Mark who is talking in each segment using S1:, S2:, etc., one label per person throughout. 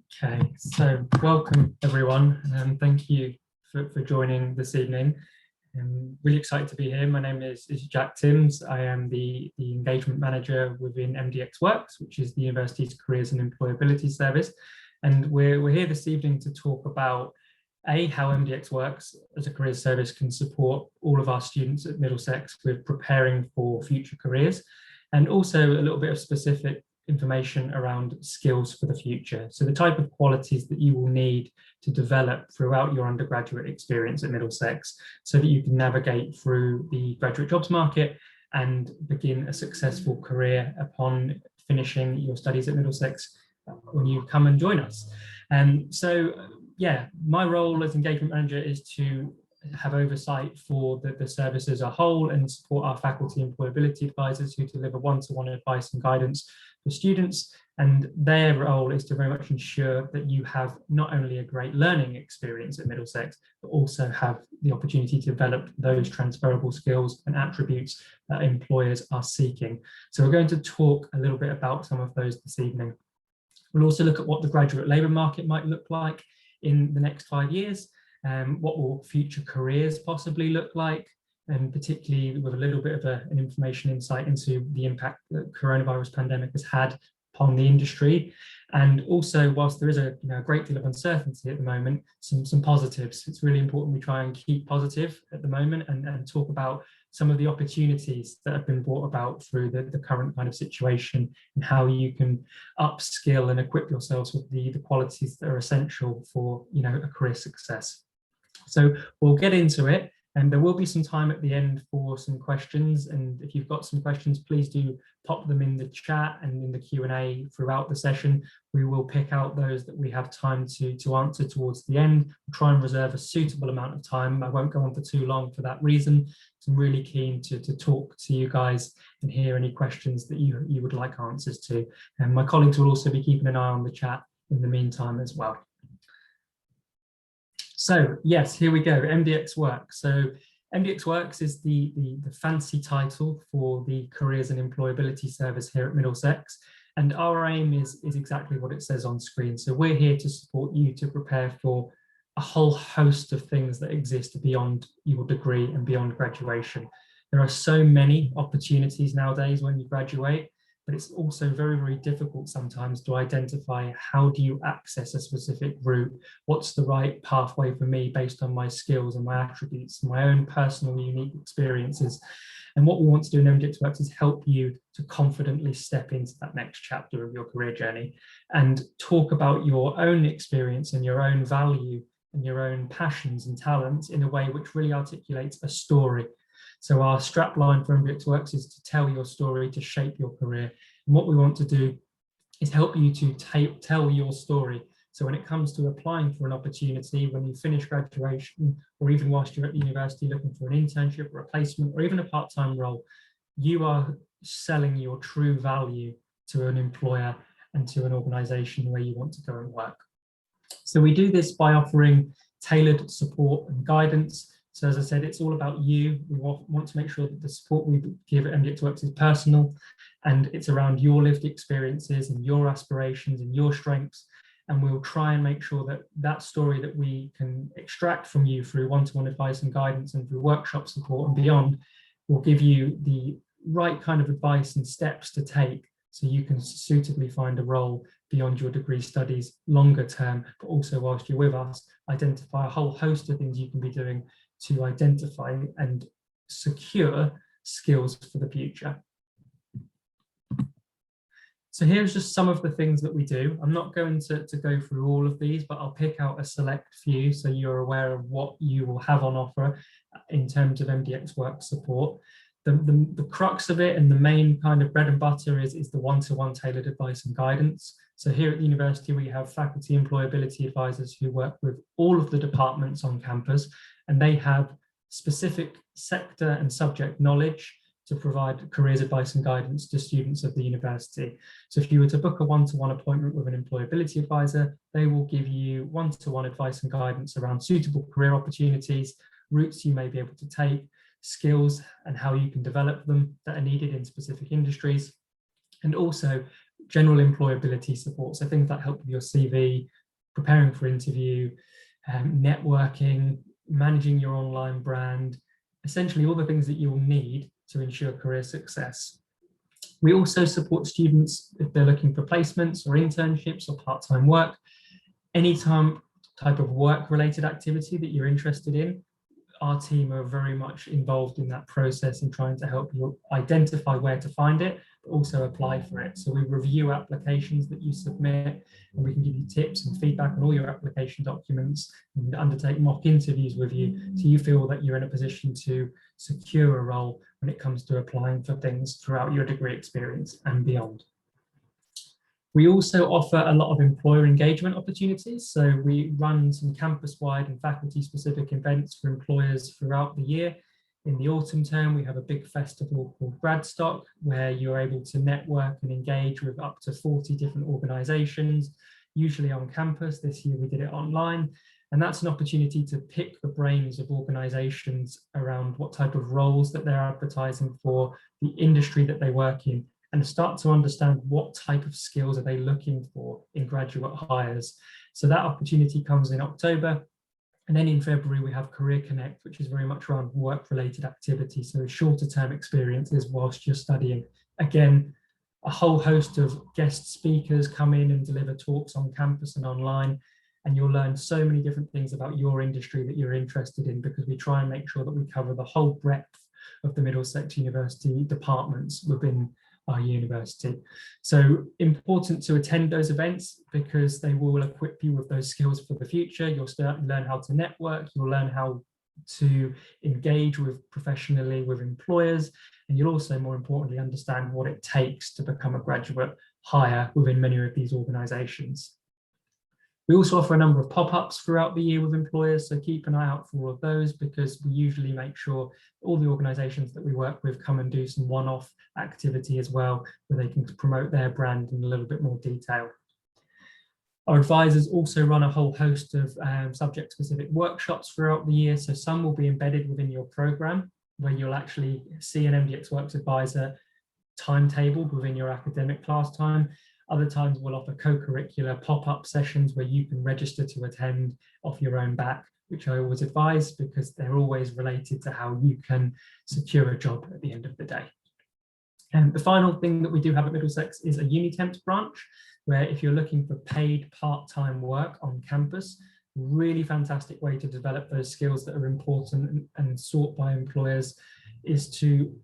S1: Okay, so welcome everyone, and thank you for joining this evening. I'm really excited to be here. My name is Jack Timms. I am the engagement manager within MDX Works, which is the university's careers and employability service. And we're here this evening to talk about how MDX Works as a careers service can support all of our students at Middlesex with preparing for future careers, and also a little bit of specific information around skills for the future. So the type of qualities that you will need to develop throughout your undergraduate experience at Middlesex so that you can navigate through the graduate jobs market and begin a successful career upon finishing your studies at Middlesex when you come and join us. And so, yeah, my role as engagement manager is to have oversight for the service as a whole and support our faculty employability advisors who deliver one-to-one advice and guidance for students, and their role is to very much ensure that you have not only a great learning experience at Middlesex, but also have the opportunity to develop those transferable skills and attributes that employers are seeking. So we're going to talk a little bit about some of those this evening. We'll also look at what the graduate labour market might look like in the next 5 years. What will future careers possibly look like, and particularly with a little bit of an information insight into the impact that coronavirus pandemic has had upon the industry. And also, whilst there is a great deal of uncertainty at the moment, some positives. It's really important we try and keep positive at the moment and talk about some of the opportunities that have been brought about through the current kind of situation, and how you can upskill and equip yourselves with the qualities that are essential for a career success. So we'll get into it, and there will be some time at the end for some questions. And if you've got some questions, please do pop them in the chat and in the Q&A throughout the session. We will pick out those that we have time to answer towards the end. We'll try and reserve a suitable amount of time. I won't go on for too long for that reason. So I'm really keen to talk to you guys and hear any questions that you would like answers to. And my colleagues will also be keeping an eye on the chat in the meantime as well. So yes, here we go, MDX Works. So MDX Works is the fancy title for the careers and employability service here at Middlesex. And our aim is exactly what it says on screen. So we're here to support you to prepare for a whole host of things that exist beyond your degree and beyond graduation. There are so many opportunities nowadays when you graduate, but it's also very, very difficult sometimes to identify how do you access a specific route, what's the right pathway for me based on my skills and my attributes, my own personal unique experiences. And what we want to do in MDX Works is help you to confidently step into that next chapter of your career journey and talk about your own experience and your own value and your own passions and talents in a way which really articulates a story. So our strapline for MDX Works is to tell your story, to shape your career. And what we want to do is help you to tell your story. So when it comes to applying for an opportunity, when you finish graduation, or even whilst you're at the university looking for an internship or a placement or even a part-time role, you are selling your true value to an employer and to an organisation where you want to go and work. So we do this by offering tailored support and guidance. So as I said, it's all about you. We want to make sure that the support we give at MDX Works is personal, and it's around your lived experiences and your aspirations and your strengths. And we'll try and make sure that that story that we can extract from you through one-to-one advice and guidance and through workshop support and beyond will give you the right kind of advice and steps to take so you can suitably find a role beyond your degree studies longer term, but also whilst you're with us, identify a whole host of things you can be doing to identify and secure skills for the future. So here's just some of the things that we do. I'm not going to go through all of these, but I'll pick out a select few so you're aware of what you will have on offer in terms of MDX Works support. The crux of it and the main kind of bread and butter is the one-to-one tailored advice and guidance. So here at the university, we have faculty employability advisors who work with all of the departments on campus, and they have specific sector and subject knowledge to provide careers advice and guidance to students of the university. So if you were to book a one-to-one appointment with an employability advisor, they will give you one-to-one advice and guidance around suitable career opportunities, routes you may be able to take, skills and how you can develop them that are needed in specific industries, and also general employability support, so things that help with your CV, preparing for interview, networking, managing your online brand, essentially all the things that you'll need to ensure career success. We also support students if they're looking for placements or internships or part-time work. Any type of work-related activity that you're interested in, our team are very much involved in that process and trying to help you identify where to find it, but also apply for it. So we review applications that you submit, and we can give you tips and feedback on all your application documents and undertake mock interviews with you, so you feel that you're in a position to secure a role when it comes to applying for things throughout your degree experience and beyond. We also offer a lot of employer engagement opportunities. So we run some campus-wide and faculty-specific events for employers throughout the year. In the autumn term, we have a big festival called Gradstock, where you're able to network and engage with up to 40 different organizations, usually on campus. This year we did it online. And that's an opportunity to pick the brains of organizations around what type of roles that they're advertising for, the industry that they work in, and start to understand what type of skills are they looking for in graduate hires. So that opportunity comes in October. And then in February, we have Career Connect, which is very much around work-related activities, so shorter term experiences whilst you're studying. Again, a whole host of guest speakers come in and deliver talks on campus and online, and you'll learn so many different things about your industry that you're interested in, because we try and make sure that we cover the whole breadth of the Middlesex University departments within our university. So important to attend those events, because they will equip you with those skills for the future. You'll learn how to network, you'll learn how to engage with professionally with employers, and you'll also, more importantly, understand what it takes to become a graduate hire within many of these organizations. We also offer a number of pop-ups throughout the year with employers, so keep an eye out for all of those, because we usually make sure all the organizations that we work with come and do some one-off activity as well, where they can promote their brand in a little bit more detail. Our advisors also run a whole host of subject-specific workshops throughout the year, so some will be embedded within your program, where you'll actually see an MDX Works advisor timetabled within your academic class time. Other times we'll offer co-curricular pop-up sessions where you can register to attend off your own back, which I always advise, because they're always related to how you can secure a job at the end of the day. And the final thing that we do have at Middlesex is a Unitemps branch, where if you're looking for paid part-time work on campus, really fantastic way to develop those skills that are important and sought by employers is to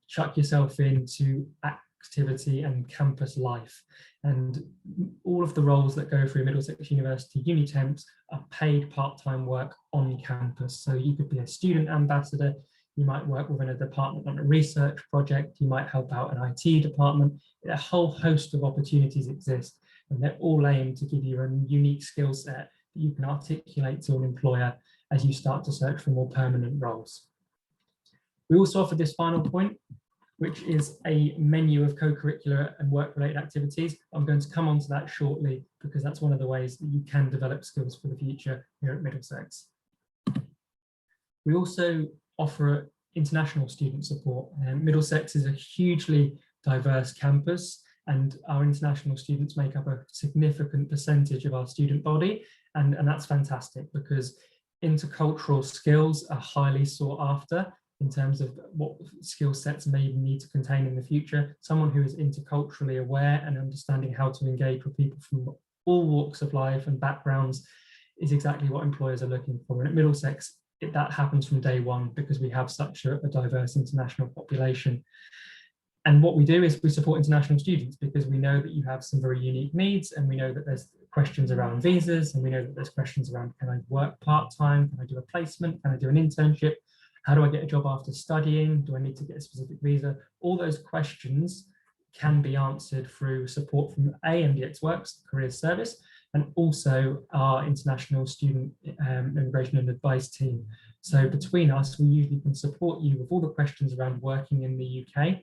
S1: chuck yourself into activity and campus life. And all of the roles that go through Middlesex University Unitemps are paid part-time work on campus. So you could be a student ambassador, you might work within a department on a research project, you might help out an IT department. A whole host of opportunities exist, and they're all aimed to give you a unique skill set that you can articulate to an employer as you start to search for more permanent roles. We also offer this final point, which is a menu of co-curricular and work-related activities. I'm going to come on to that shortly, because that's one of the ways that you can develop skills for the future here at Middlesex. We also offer international student support. Middlesex is a hugely diverse campus, and our international students make up a significant percentage of our student body, and that's fantastic, because intercultural skills are highly sought after in terms of what skill sets may even need to contain in the future. Someone who is interculturally aware and understanding how to engage with people from all walks of life and backgrounds is exactly what employers are looking for. And at Middlesex, that happens from day one, because we have such a diverse international population. And what we do is we support international students, because we know that you have some very unique needs, and we know that there's questions around visas, and we know that there's questions around, can I work part-time, can I do a placement, can I do an internship, how do I get a job after studying, do I need to get a specific visa? All those questions can be answered through support from MDX Works Careers Service, and also our international student immigration and advice team. So between us, we usually can support you with all the questions around working in the UK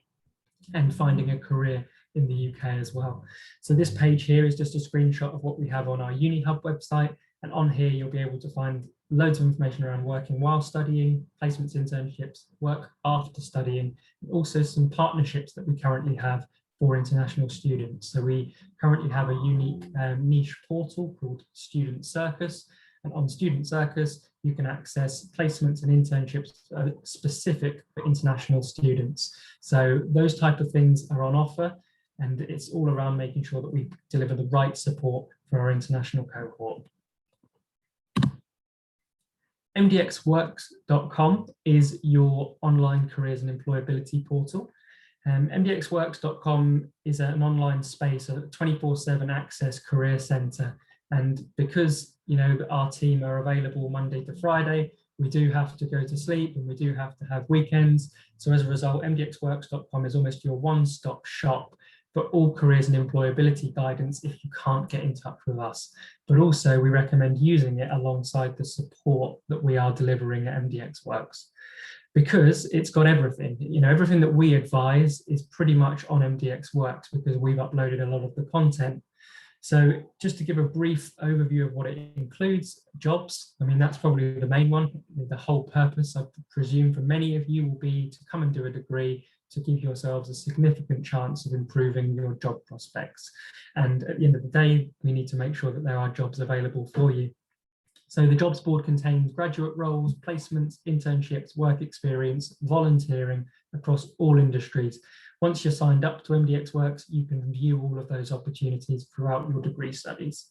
S1: and finding a career in the UK as well. So this page here is just a screenshot of what we have on our UniHub website. And on here, you'll be able to find loads of information around working while studying, placements, internships, work after studying, and also some partnerships that we currently have for international students. So we currently have a unique niche portal called Student Circus. And on Student Circus, you can access placements and internships specific for international students. So those type of things are on offer, and it's all around making sure that we deliver the right support for our international cohort. MDXworks.com is your online careers and employability portal. MDXworks.com is an online space, a 24/7 access career center. And because our team are available Monday to Friday, we do have to go to sleep and we do have to have weekends. So as a result, MDXworks.com is almost your one-stop shop for all careers and employability guidance if you can't get in touch with us. But also we recommend using it alongside the support that we are delivering at MDX Works, because it's got everything. Everything that we advise is pretty much on MDX Works because we've uploaded a lot of the content. So just to give a brief overview of what it includes, jobs, that's probably the main one. The whole purpose, I presume, for many of you will be to come and do a degree to give yourselves a significant chance of improving your job prospects. And at the end of the day, we need to make sure that there are jobs available for you. So the jobs board contains graduate roles, placements, internships, work experience, volunteering across all industries. Once you're signed up to MDX Works, you can view all of those opportunities throughout your degree studies.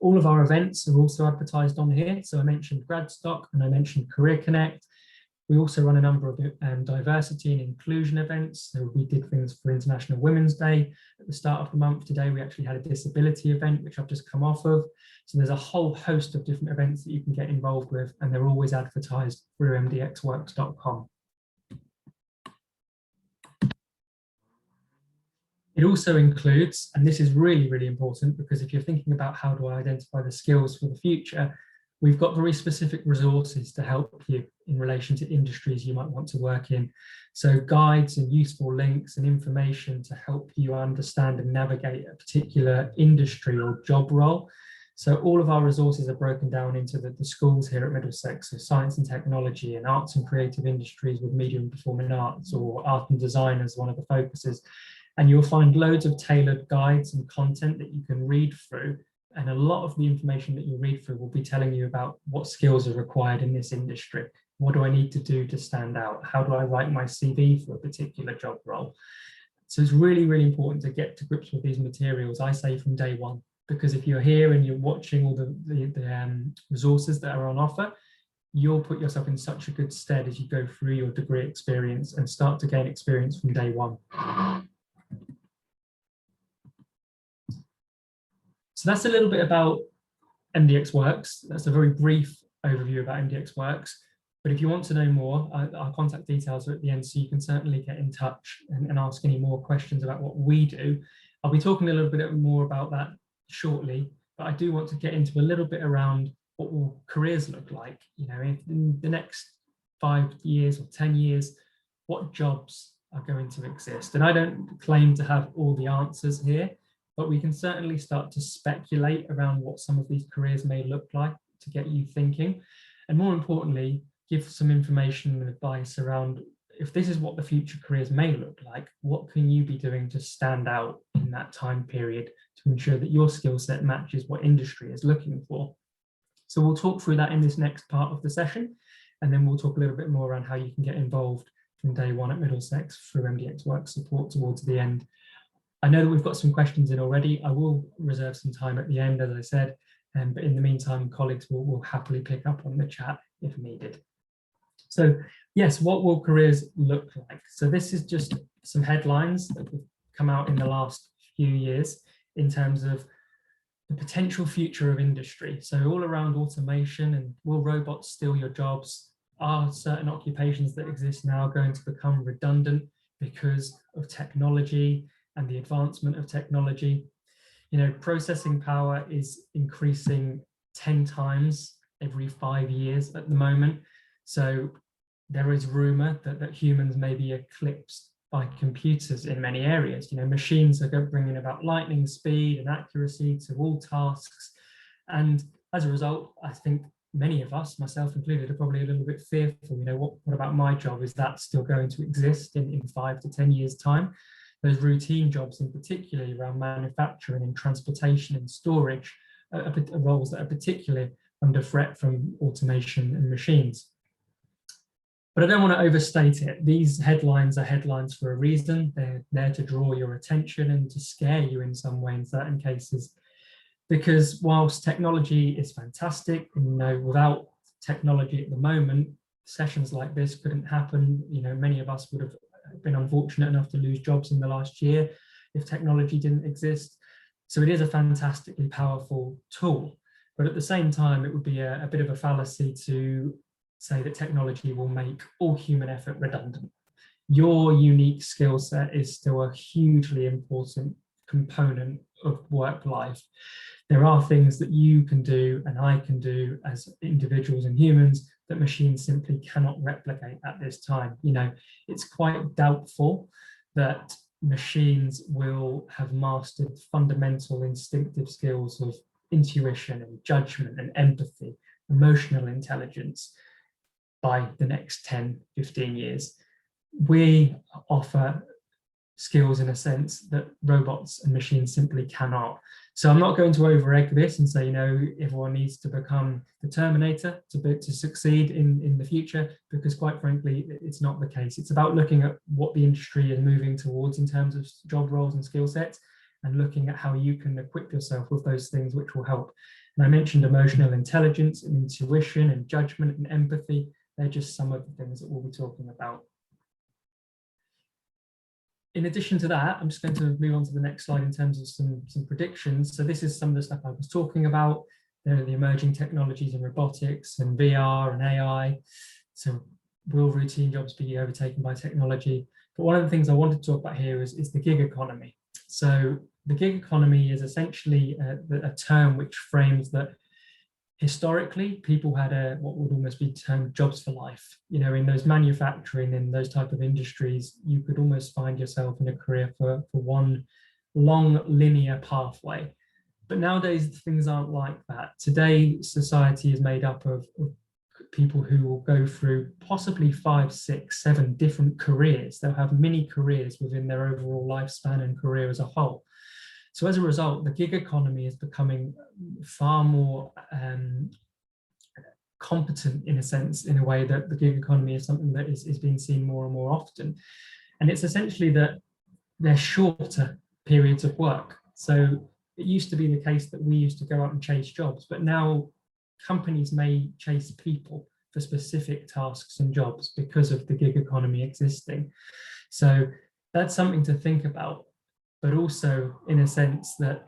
S1: All of our events are also advertised on here. So I mentioned Gradstock and I mentioned Career Connect. We also run a number of diversity and inclusion events. So we did things for International Women's Day at the start of the month. Today, we actually had a disability event, which I've just come off of. So there's a whole host of different events that you can get involved with, and they're always advertised through mdxworks.com. It also includes, and this is really, really important, because if you're thinking about how do I identify the skills for the future, we've got very specific resources to help you in relation to industries you might want to work in. So guides and useful links and information to help you understand and navigate a particular industry or job role. So all of our resources are broken down into the schools here at Middlesex, so science and technology and arts and creative industries with media and performing arts, or art and design as one of the focuses. And you'll find loads of tailored guides and content that you can read through. And a lot of the information that you read through will be telling you about what skills are required in this industry. What do I need to do to stand out? How do I write my CV for a particular job role? So it's really, really important to get to grips with these materials, I say, from day one, because if you're here and you're watching all the resources that are on offer, you'll put yourself in such a good stead as you go through your degree experience and start to gain experience from day one. So that's a little bit about MDX Works. That's a very brief overview about MDX Works. But if you want to know more, our contact details are at the end, so you can certainly get in touch and ask any more questions about what we do. I'll be talking a little bit more about that shortly, but I do want to get into a little bit around what will careers look like. In the next 5 years or 10 years, what jobs are going to exist? And I don't claim to have all the answers here, but we can certainly start to speculate around what some of these careers may look like to get you thinking. And more importantly, give some information and advice around, if this is what the future careers may look like, what can you be doing to stand out in that time period to ensure that your skill set matches what industry is looking for? So we'll talk through that in this next part of the session, and then we'll talk a little bit more around how you can get involved from day one at Middlesex through MDX Works support towards the end. I know that we've got some questions in already. I will reserve some time at the end, as I said, but in the meantime, colleagues will happily pick up on the chat if needed. So yes, what will careers look like? So this is just some headlines that have come out in the last few years in terms of the potential future of industry. So all around automation, and will robots steal your jobs? Are certain occupations that exist now going to become redundant because of technology and the advancement of technology? Processing power is increasing 10 times every 5 years at the moment. So there is rumor that humans may be eclipsed by computers in many areas. Machines are bringing about lightning speed and accuracy to all tasks. And as a result, I think many of us, myself included, are probably a little bit fearful. What about my job? Is that still going to exist in 5 to 10 years' time? those routine jobs, in particular around manufacturing and transportation and storage, are roles that are particularly under threat from automation and machines. But I don't want to overstate it. These headlines are headlines for a reason. They're there to draw your attention and to scare you in some way in certain cases. Because whilst technology is fantastic, without technology at the moment, sessions like this couldn't happen. Many of us would have been unfortunate enough to lose jobs in the last year if technology didn't exist. So it is a fantastically powerful tool. But at the same time, it would be a bit of a fallacy to say that technology will make all human effort redundant. Your unique skill set is still a hugely important component of work life. There are things that you can do and I can do as individuals and humans that machines simply cannot replicate at this time. It's quite doubtful that machines will have mastered fundamental instinctive skills of intuition and judgment and empathy, emotional intelligence by the next 10, 15 years. We offer skills in a sense that robots and machines simply cannot. So I'm not going to over-egg this and say, everyone needs to become the Terminator to succeed in the future, because quite frankly, it's not the case. It's about looking at what the industry is moving towards in terms of job roles and skill sets, and looking at how you can equip yourself with those things which will help. And I mentioned emotional intelligence and intuition and judgment and empathy. They're just some of the things that we'll be talking about. In addition to that, I'm just going to move on to the next slide in terms of some predictions. So this is some of the stuff I was talking about. There are the emerging technologies in robotics and VR and AI. So will routine jobs be overtaken by technology? But one of the things I wanted to talk about here is the gig economy. So the gig economy is essentially a term which frames that historically, people had what would almost be termed jobs for life. In those manufacturing and those type of industries, you could almost find yourself in a career for one long linear pathway. But nowadays, things aren't like that. Today, society is made up of people who will go through possibly 5, 6, 7 different careers. They'll have many careers within their overall lifespan and career as a whole. So as a result, the gig economy is becoming far more competent in a way that the gig economy is something that is being seen more and more often. And it's essentially that they're shorter periods of work. So it used to be the case that we used to go out and chase jobs, but now companies may chase people for specific tasks and jobs because of the gig economy existing. So that's something to think about. But also in a sense that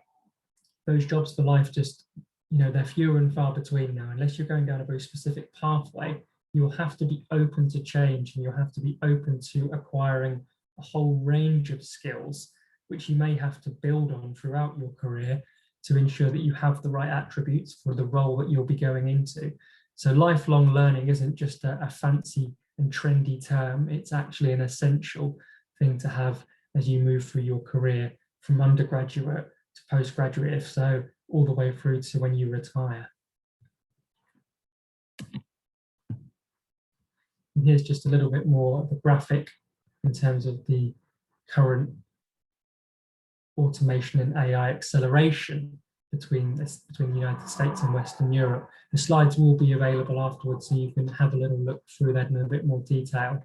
S1: those jobs for life just, they're fewer and far between now. Unless you're going down a very specific pathway, you'll have to be open to change, and you'll have to be open to acquiring a whole range of skills, which you may have to build on throughout your career to ensure that you have the right attributes for the role that you'll be going into. So lifelong learning isn't just a fancy and trendy term. It's actually an essential thing to have as you move through your career from undergraduate to postgraduate, if so, all the way through to when you retire. And here's just a little bit more of a graphic in terms of the current automation and AI acceleration between the United States and Western Europe. The slides will be available afterwards, so you can have a little look through that in a bit more detail.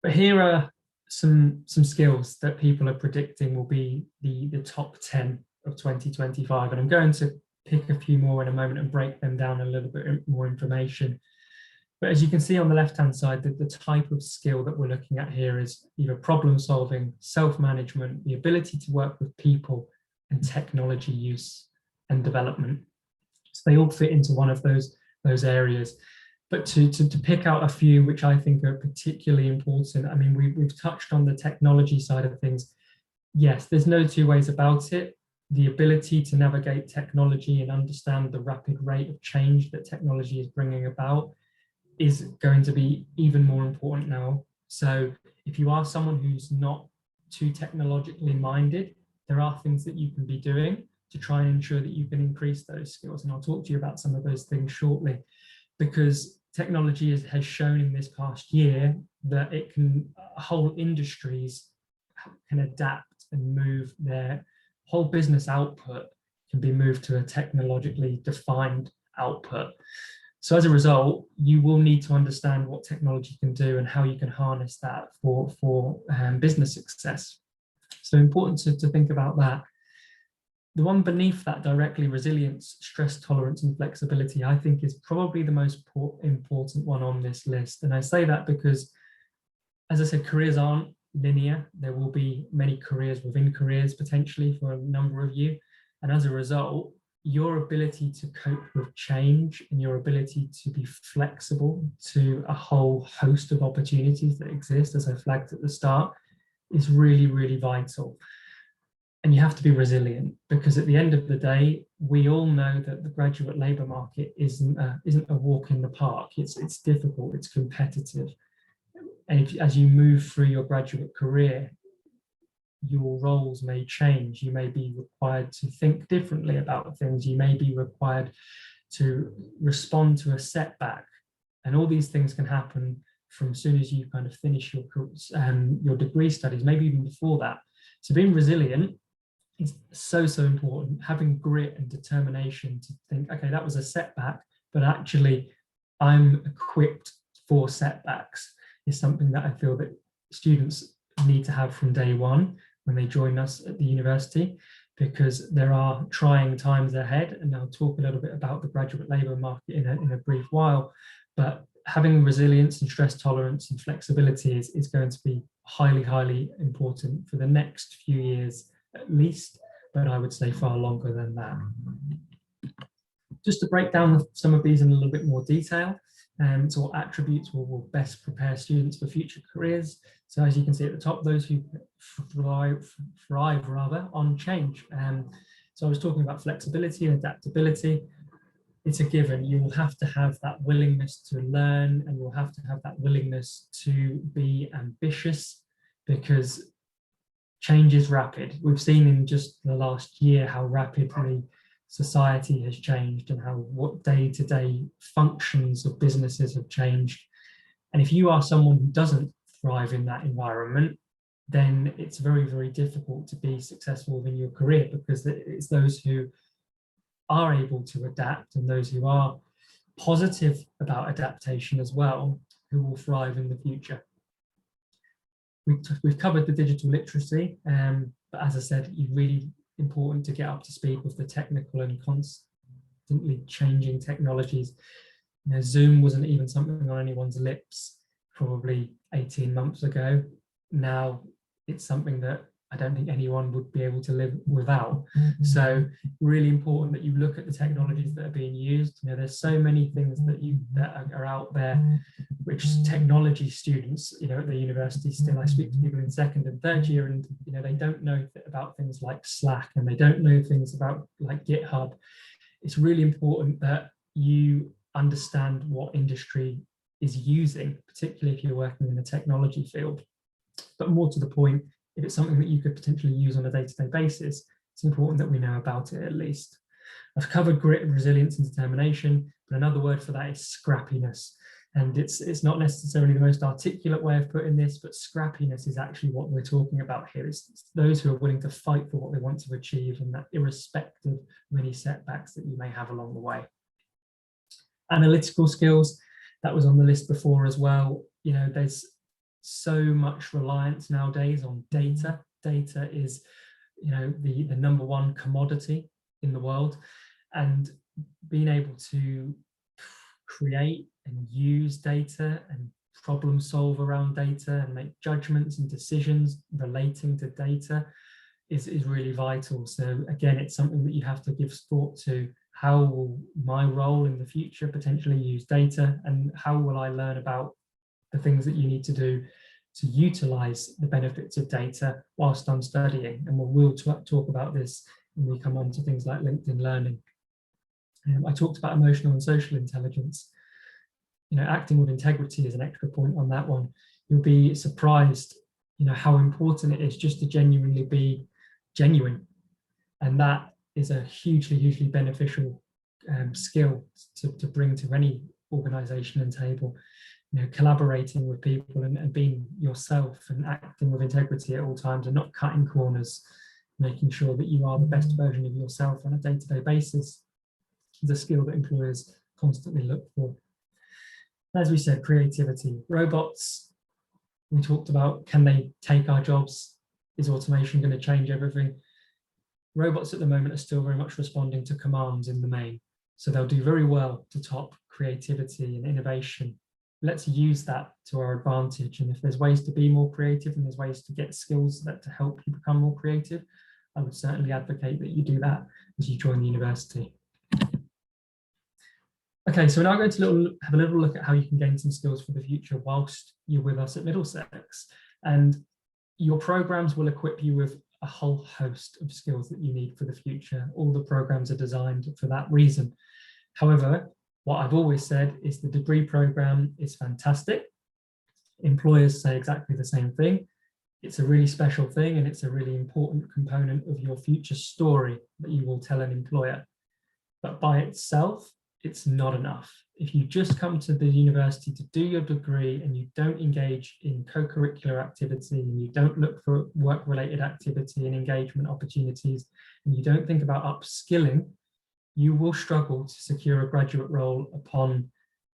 S1: But here are some skills that people are predicting will be the top 10 of 2025. And I'm going to pick a few more in a moment and break them down a little bit more information. But as you can see on the left-hand side, the type of skill that we're looking at here is either problem solving, self-management, the ability to work with people, and technology use and development. So they all fit into one of those areas. But to pick out a few which I think are particularly important, I mean, we've touched on the technology side of things. Yes, there's no two ways about it. The ability to navigate technology and understand the rapid rate of change that technology is bringing about is going to be even more important now. So if you are someone who's not too technologically minded, there are things that you can be doing to try and ensure that you can increase those skills. And I'll talk to you about some of those things shortly, because technology has shown in this past year that it can, whole industries can adapt and move their whole business output can be moved to a technologically defined output. So as a result, you will need to understand what technology can do and how you can harness that for business success. So important to think about that. The one beneath that directly, resilience, stress tolerance, and flexibility, I think is probably the most important one on this list. And I say that because, as I said, careers aren't linear. There will be many careers within careers potentially for a number of you. And as a result, your ability to cope with change and your ability to be flexible to a whole host of opportunities that exist, as I flagged at the start, is really, really vital. And you have to be resilient, because at the end of the day, we all know that the graduate labour market isn't a walk in the park. It's difficult, it's competitive. And as you move through your graduate career, your roles may change. You may be required to think differently about things. You may be required to respond to a setback. And all these things can happen from as soon as you kind of finish your degree studies, maybe even before that. So being resilient is so important. Having grit and determination to think, okay, that was a setback, but actually I'm equipped for setbacks, is something that I feel that students need to have from day one when they join us at the university, because there are trying times ahead. And I'll talk a little bit about the graduate labour market in a brief while, but having resilience and stress tolerance and flexibility is going to be highly, highly important for the next few years at least, but I would say far longer than that. Just to break down some of these in a little bit more detail, so what attributes will best prepare students for future careers. So as you can see at the top, those who thrive rather on change. So I was talking about flexibility and adaptability. It's a given. You will have to have that willingness to learn, and you'll have to have that willingness to be ambitious, because change is rapid. We've seen in just the last year how rapidly society has changed and how what day-to-day functions of businesses have changed. And if you are someone who doesn't thrive in that environment, then it's very, very difficult to be successful within your career, because it's those who are able to adapt and those who are positive about adaptation as well who will thrive in the future. We've covered the digital literacy, but as I said, it's really important to get up to speed with the technical and constantly changing technologies. You know, Zoom wasn't even something on anyone's lips probably 18 months ago. Now it's something that I don't think anyone would be able to live without. So really important that you look at the technologies that are being used. You know, there's so many things that are out there, which technology students, you know, at the university still, I speak to people in second and third year, and you know, they don't know about things like Slack, and they don't know things about like GitHub. It's really important that you understand what industry is using, particularly if you're working in the technology field. But more to the point, if it's something that you could potentially use on a day-to-day basis, it's important that we know about it at least. I've covered grit, resilience, and determination, but another word for that is scrappiness. And it's not necessarily the most articulate way of putting this, but scrappiness is actually what we're talking about here. It's those who are willing to fight for what they want to achieve, and that irrespective of any setbacks that you may have along the way. Analytical skills, that was on the list before as well. You know, there's so much reliance nowadays on data. Data is, you know, the number one commodity in the world, and being able to create and use data and problem solve around data and make judgments and decisions relating to data is really vital. So again, it's something that you have to give thought to. How will my role in the future potentially use data, and how will I learn about the things that you need to do to utilize the benefits of data whilst I'm studying? And we'll talk about this when we come on to things like LinkedIn Learning. I talked about emotional and social intelligence. You know, acting with integrity is an extra point on that one. You'll be surprised, you know, how important it is just to genuinely be genuine. And that is a hugely, hugely beneficial skill to bring to any organization and table, collaborating with people and being yourself and acting with integrity at all times and not cutting corners, making sure that you are the best version of yourself on a day-to-day basis is a skill that employers constantly look for. As we said, creativity. Robots, we talked about, can they take our jobs? Is automation going to change everything? Robots at the moment are still very much responding to commands in the main. So they'll do very well to top creativity and innovation. Let's use that to our advantage. And if there's ways to be more creative and there's ways to get skills that to help you become more creative, I would certainly advocate that you do that as you join the university. Okay, so we're now going to have a little look at how you can gain some skills for the future whilst you're with us at Middlesex. And your programs will equip you with a whole host of skills that you need for the future. All the programs are designed for that reason. However, what I've always said is the degree program is fantastic. Employers say exactly the same thing. It's a really special thing and it's a really important component of your future story that you will tell an employer. But by itself, it's not enough. If you just come to the university to do your degree and you don't engage in co-curricular activity and you don't look for work-related activity and engagement opportunities and you don't think about upskilling, you will struggle to secure a graduate role upon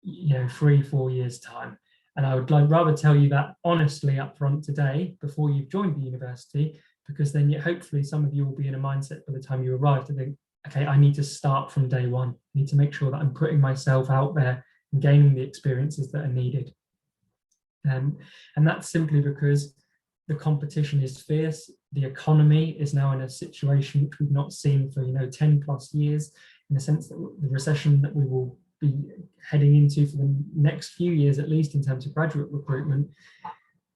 S1: 3-4 years' time. And I would rather tell you that honestly up front today before you've joined the university, because then hopefully some of you will be in a mindset by the time you arrive to think, okay, I need to start from day one. I need to make sure that I'm putting myself out there and gaining the experiences that are needed. And that's simply because the competition is fierce. The economy is now in a situation which we've not seen for 10 plus years, in the sense that the recession that we will be heading into for the next few years, at least in terms of graduate recruitment,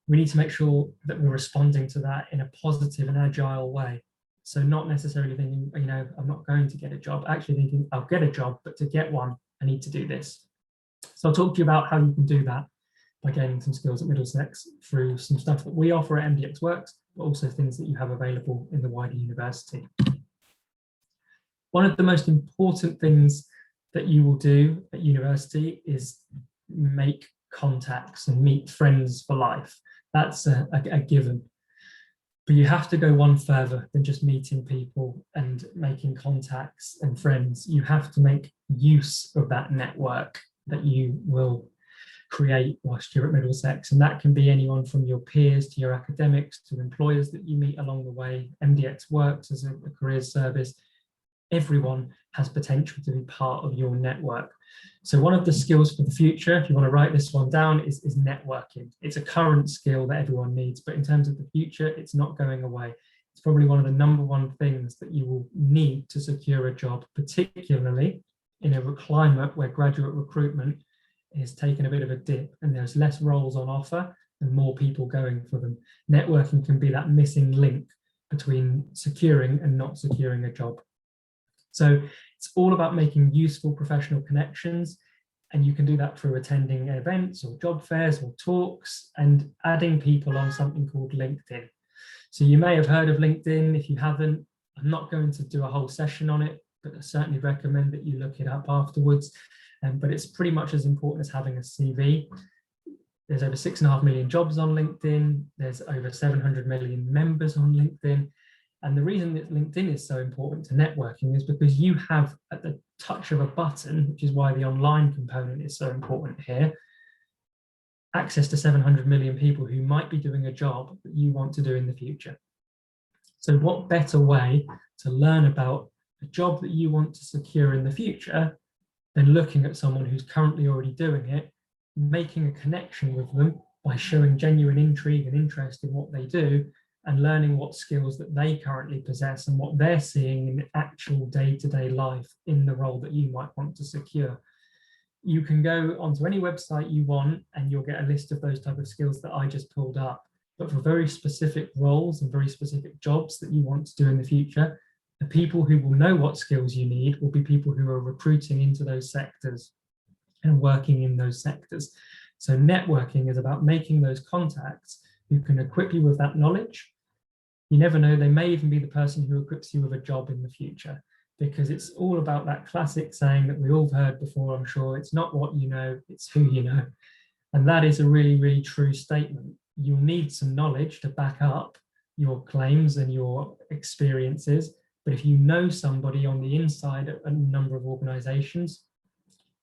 S1: we need to make sure that we're responding to that in a positive and agile way. So not necessarily thinking, I'm not going to get a job, actually thinking I'll get a job, but to get one, I need to do this. So I'll talk to you about how you can do that by gaining some skills at Middlesex through some stuff that we offer at MDX Works, but also things that you have available in the wider university. One of the most important things that you will do at university is make contacts and meet friends for life. That's a given. But you have to go one further than just meeting people and making contacts and friends. You have to make use of that network that you will create whilst you're at Middlesex. And that can be anyone from your peers to your academics to employers that you meet along the way. MDX Works as a careers service. Everyone has potential to be part of your network. So one of the skills for the future, if you want to write this one down, is networking. It's a current skill that everyone needs, but in terms of the future, it's not going away. It's probably one of the #1 things that you will need to secure a job, particularly in a climate where graduate recruitment is taking a bit of a dip and there's less roles on offer and more people going for them. Networking can be that missing link between securing and not securing a job. So it's all about making useful professional connections, and you can do that through attending events or job fairs or talks and adding people on something called LinkedIn. So you may have heard of LinkedIn. If you haven't, I'm not going to do a whole session on it, but I certainly recommend that you look it up afterwards. But it's pretty much as important as having a CV. There's over 6.5 million jobs on LinkedIn. There's over 700 million members on LinkedIn. And the reason that LinkedIn is so important to networking is because you have, at the touch of a button, which is why the online component is so important here, access to 700 million people who might be doing a job that you want to do in the future. So what better way to learn about a job that you want to secure in the future than looking at someone who's currently already doing it, making a connection with them by showing genuine intrigue and interest in what they do, and learning what skills that they currently possess and what they're seeing in actual day-to-day life in the role that you might want to secure. You can go onto any website you want and you'll get a list of those type of skills that I just pulled up. But for very specific roles and very specific jobs that you want to do in the future, the people who will know what skills you need will be people who are recruiting into those sectors and working in those sectors. So networking is about making those contacts who can equip you with that knowledge. You never know, they may even be the person who equips you with a job in the future. because it's all about that classic saying that we all heard before, I'm sure. It's not what you know, it's who you know. And that is a really, really true statement. You'll need some knowledge to back up your claims and your experiences. But if you know somebody on the inside at a number of organizations,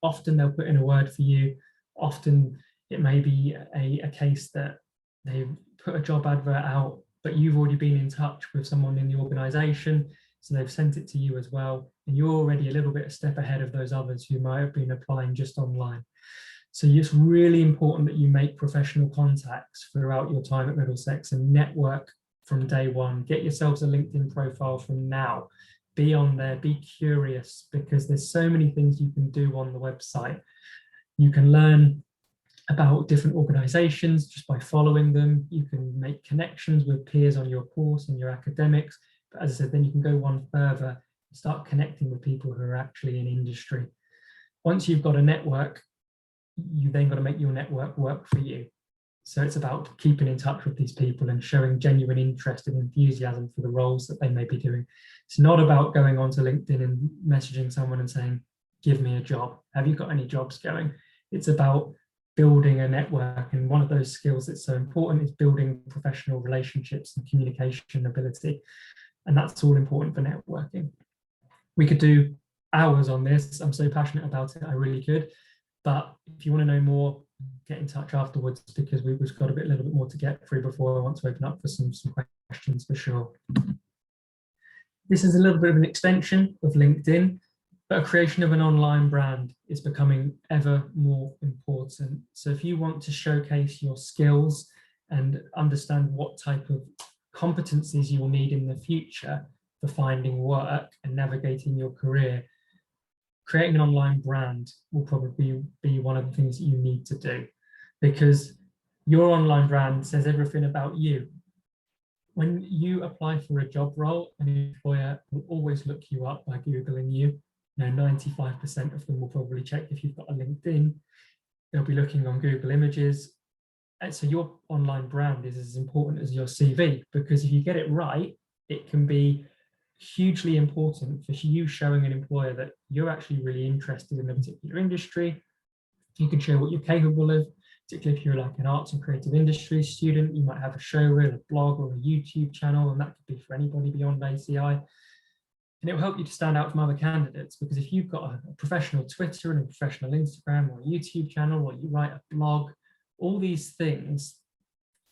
S1: often they'll put in a word for you. Often it may be a case that they've put a job advert out, but you've already been in touch with someone in the organization, so they've sent it to you as well, and you're already a little bit a step ahead of those others who might have been applying just online. So it's really important that you make professional contacts throughout your time at Middlesex and network from day one. Get yourselves a LinkedIn profile from now. Be on there, be curious, because there's so many things you can do on the website. You can learn about different organizations just by following them. You can make connections with peers on your course and your academics. But as I said, then you can go one further and start connecting with people who are actually in industry. Once you've got a network, you then got to make your network work for you. So it's about keeping in touch with these people and showing genuine interest and enthusiasm for the roles that they may be doing. It's not about going onto LinkedIn and messaging someone and saying, give me a job. Have you got any jobs going? It's about building a network. And one of those skills that's so important is building professional relationships and communication ability. And that's all important for networking. We could do hours on this. I'm so passionate about it, I really could. But if you want to know more, get in touch afterwards, because we've got a little bit more to get through before I want to open up for some questions for sure. This is a little bit of an extension of LinkedIn, but a creation of an online brand is becoming ever more important. So if you want to showcase your skills and understand what type of competencies you will need in the future for finding work and navigating your career, creating an online brand will probably be one of the things that you need to do, because your online brand says everything about you. When you apply for a job role, an employer will always look you up by Googling you. 95% of them will probably check if you've got a LinkedIn. They'll be looking on Google Images. And so your online brand is as important as your CV, because if you get it right, it can be hugely important for you showing an employer that you're actually really interested in a particular industry. You can show what you're capable of, particularly if you're like an arts and creative industry student. You might have a showreel, a blog, or a YouTube channel, and that could be for anybody beyond ACI. And it will help you to stand out from other candidates, because if you've got a professional Twitter and a professional Instagram or a YouTube channel, or you write a blog, all these things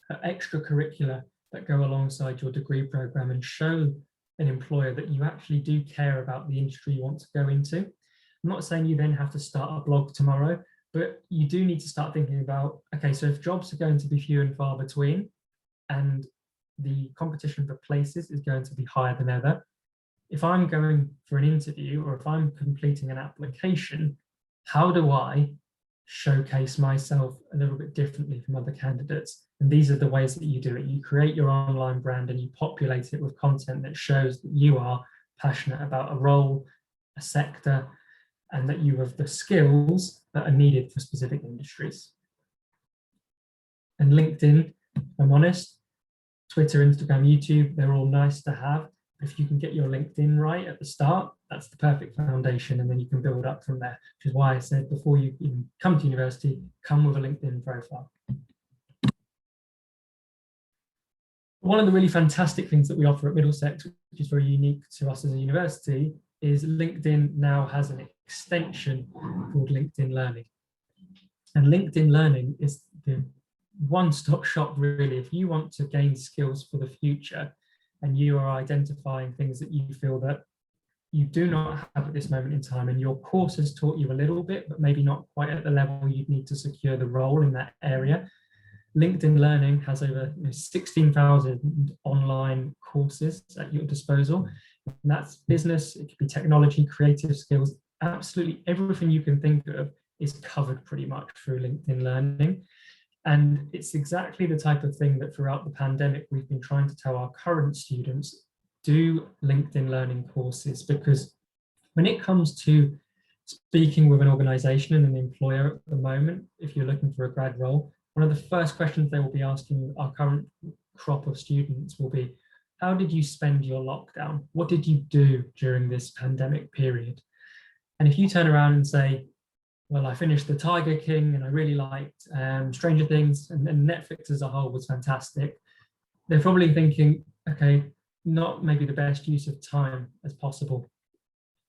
S1: are extracurricular that go alongside your degree program and show an employer that you actually do care about the industry you want to go into. I'm not saying you then have to start a blog tomorrow, but you do need to start thinking about, okay, so if jobs are going to be few and far between and the competition for places is going to be higher than ever, if I'm going for an interview or if I'm completing an application, how do I showcase myself a little bit differently from other candidates? And these are the ways that you do it. You create your online brand and you populate it with content that shows that you are passionate about a role, a sector, and that you have the skills that are needed for specific industries. And LinkedIn, if I'm honest, Twitter, Instagram, YouTube, they're all nice to have. If you can get your LinkedIn right at the start, that's the perfect foundation, and then you can build up from there, which is why I said before you even come to university, come with a LinkedIn profile. One of the really fantastic things that we offer at Middlesex, which is very unique to us as a university, is LinkedIn now has an extension called LinkedIn Learning. And LinkedIn Learning is the one-stop shop, really. If you want to gain skills for the future and you are identifying things that you feel that you do not have at this moment in time, and your course has taught you a little bit, but maybe not quite at the level you'd need to secure the role in that area, LinkedIn Learning has over 16,000 online courses at your disposal. And that's business, it could be technology, creative skills, absolutely everything you can think of is covered pretty much through LinkedIn Learning. And it's exactly the type of thing that throughout the pandemic, we've been trying to tell our current students, do LinkedIn Learning courses, because when it comes to speaking with an organization and an employer at the moment, if you're looking for a grad role, one of the first questions they will be asking our current crop of students will be, how did you spend your lockdown? What did you do during this pandemic period? And if you turn around and say, well, I finished The Tiger King and I really liked Stranger Things, and Netflix as a whole was fantastic, they're probably thinking, okay, not maybe the best use of time as possible.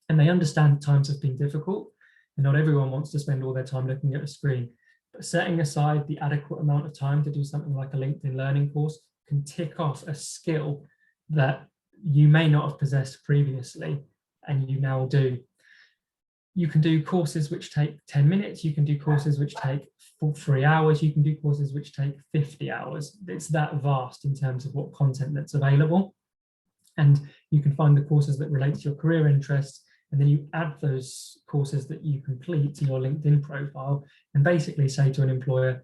S1: And they understand times have been difficult and not everyone wants to spend all their time looking at a screen. But setting aside the adequate amount of time to do something like a LinkedIn Learning course can tick off a skill that you may not have possessed previously and you now do. You can do courses which take 10 minutes, you can do courses which take 3 hours, you can do courses which take 50 hours. It's that vast in terms of what content that's available. And you can find the courses that relate to your career interests, and then you add those courses that you complete to your LinkedIn profile and basically say to an employer,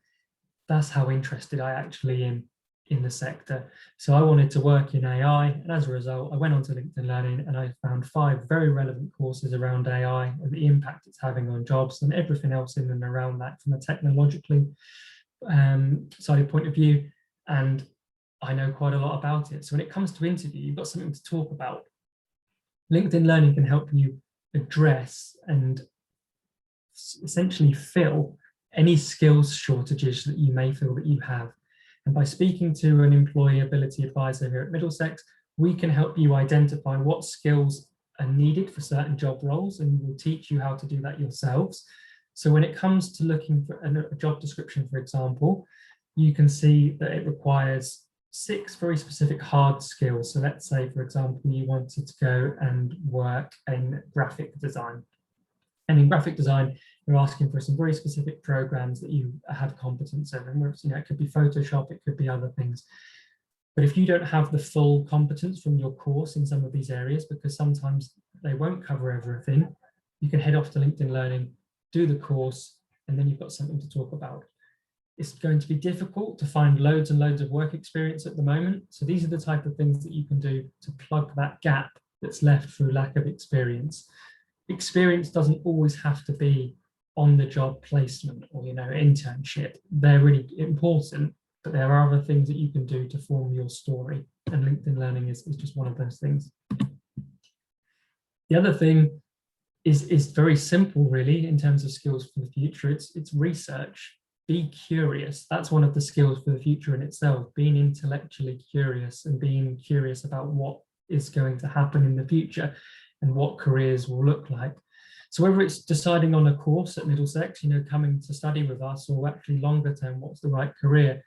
S1: that's how interested I actually am in the sector. So I wanted to work in AI, and as a result, I went onto LinkedIn Learning and I found 5 very relevant courses around AI and the impact it's having on jobs and everything else in and around that from a technologically side point of view. And I know quite a lot about it. So when it comes to interview, you've got something to talk about. LinkedIn Learning can help you address and essentially fill any skills shortages that you may feel that you have. And by speaking to an employability advisor here at Middlesex, we can help you identify what skills are needed for certain job roles, and we'll teach you how to do that yourselves. So when it comes to looking for a job description, for example, you can see that it requires 6 very specific hard skills. So let's say, for example, you wanted to go and work in graphic design. And in graphic design, you're asking for some very specific programs that you have competence in. And it could be Photoshop, it could be other things. But if you don't have the full competence from your course in some of these areas, because sometimes they won't cover everything, you can head off to LinkedIn Learning, do the course, and then you've got something to talk about. It's going to be difficult to find loads and loads of work experience at the moment. So these are the type of things that you can do to plug that gap that's left through lack of experience. Experience doesn't always have to be on-the-job placement or internship. They're really important, but there are other things that you can do to form your story, and LinkedIn Learning is just one of those things. The other thing is very simple, really, in terms of skills for the future. It's research. Be curious. That's one of the skills for the future in itself, being intellectually curious and being curious about what is going to happen in the future and what careers will look like. So whether it's deciding on a course at Middlesex, coming to study with us, or actually longer term, what's the right career,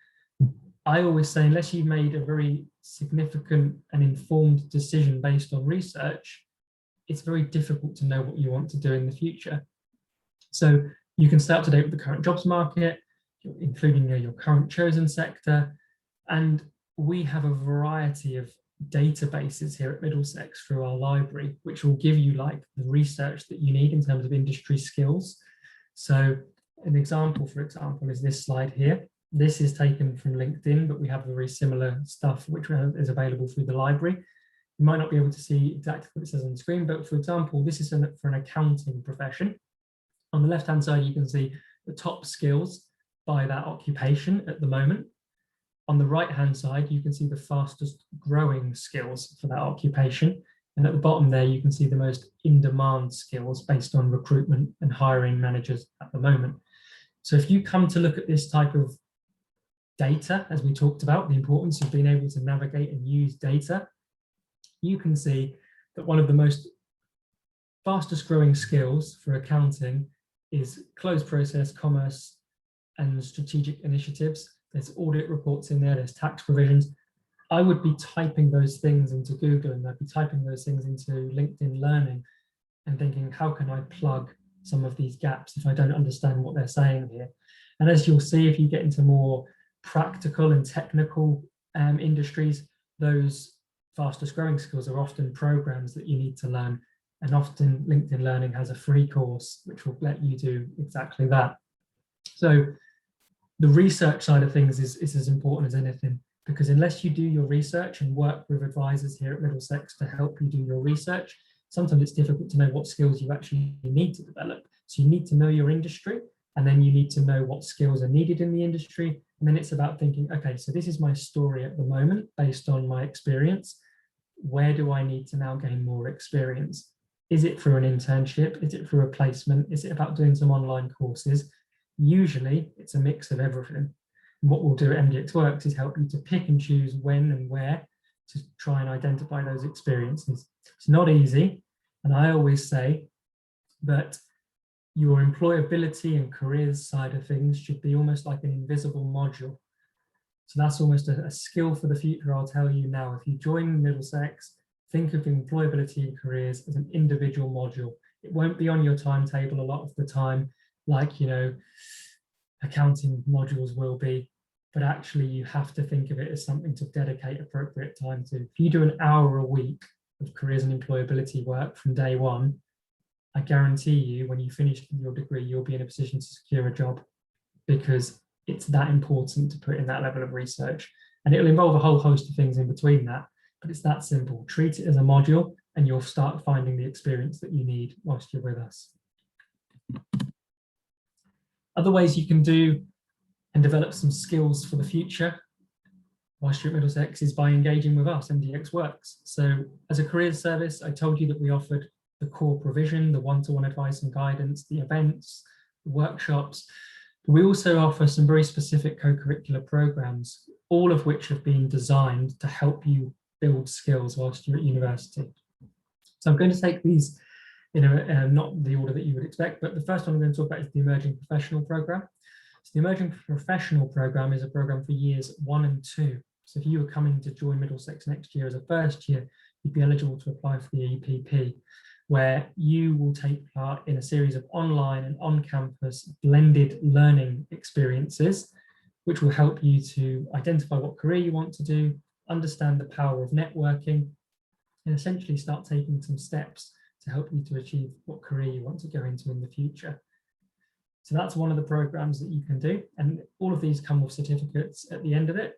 S1: I always say, unless you've made a very significant and informed decision based on research, it's very difficult to know what you want to do in the future. So you can stay up to date with the current jobs market, including your current chosen sector. And we have a variety of databases here at Middlesex through our library, which will give you the research that you need in terms of industry skills. So an example, for example, is this slide here. This is taken from LinkedIn, but we have very similar stuff which is available through the library. You might not be able to see exactly what it says on the screen, but for example, this is for an accounting profession. On the left-hand side, you can see the top skills by that occupation at the moment. On the right-hand side, you can see the fastest growing skills for that occupation. And at the bottom there, you can see the most in-demand skills based on recruitment and hiring managers at the moment. So if you come to look at this type of data, as we talked about, the importance of being able to navigate and use data, you can see that one of the most fastest growing skills for accounting is close process, commerce, and strategic initiatives. There's audit reports in there, there's tax provisions. I would be typing those things into Google, and I'd be typing those things into LinkedIn Learning and thinking, how can I plug some of these gaps if I don't understand what they're saying here? And as you'll see, if you get into more practical and technical industries, those fastest growing skills are often programs that you need to learn. And often LinkedIn Learning has a free course which will let you do exactly that. So the research side of things is as important as anything, because unless you do your research and work with advisors here at Middlesex to help you do your research, sometimes it's difficult to know what skills you actually need to develop. So you need to know your industry, and then you need to know what skills are needed in the industry. And then it's about thinking, okay, so this is my story at the moment based on my experience. where do I need to now gain more experience? Is it through an internship? Is it through a placement? Is it about doing some online courses? Usually it's a mix of everything. And what we'll do at MDX Works is help you to pick and choose when and where to try and identify those experiences. It's not easy, and I always say that your employability and careers side of things should be almost like an invisible module. So that's almost a skill for the future. I'll tell you now, if you join Middlesex, think of employability and careers as an individual module. It won't be on your timetable a lot of the time, like, you know, accounting modules will be, but actually you have to think of it as something to dedicate appropriate time to. If you do an hour a week of careers and employability work from day one, I guarantee you when you finish your degree, you'll be in a position to secure a job, because it's that important to put in that level of research. And it'll involve a whole host of things in between that, but it's that simple. Treat it as a module and you'll start finding the experience that you need whilst you're with us. Other ways you can do and develop some skills for the future whilst you're at Middlesex is by engaging with us, MDX Works. So as a careers service, I told you that we offered the core provision, the one-to-one advice and guidance, the events, the workshops. But we also offer some very specific co-curricular programs, all of which have been designed to help you build skills whilst you're at university. So I'm going to take these in not the order that you would expect, but the first one I'm going to talk about is the Emerging Professional Programme. So the Emerging Professional Programme is a programme for years 1 and 2. So if you were coming to join Middlesex next year as a first year, you'd be eligible to apply for the EPP, where you will take part in a series of online and on-campus blended learning experiences, which will help you to identify what career you want to do, understand the power of networking, and essentially start taking some steps to help you to achieve what career you want to go into in the future. So that's one of the programs that you can do, and all of these come with certificates at the end of it.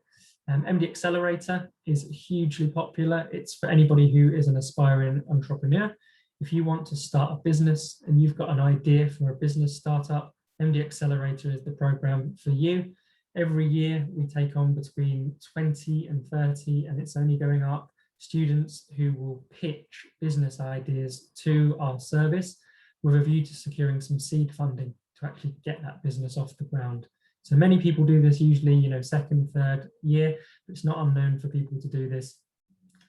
S1: MD Accelerator is hugely popular. It's for anybody who is an aspiring entrepreneur. If you want to start a business and you've got an idea for a business startup, MD Accelerator is the program for you. Every year we take on between 20 and 30, and it's only going up, students who will pitch business ideas to our service with a view to securing some seed funding to actually get that business off the ground. So many people do this usually, you know, second, third year, but it's not unknown for people to do this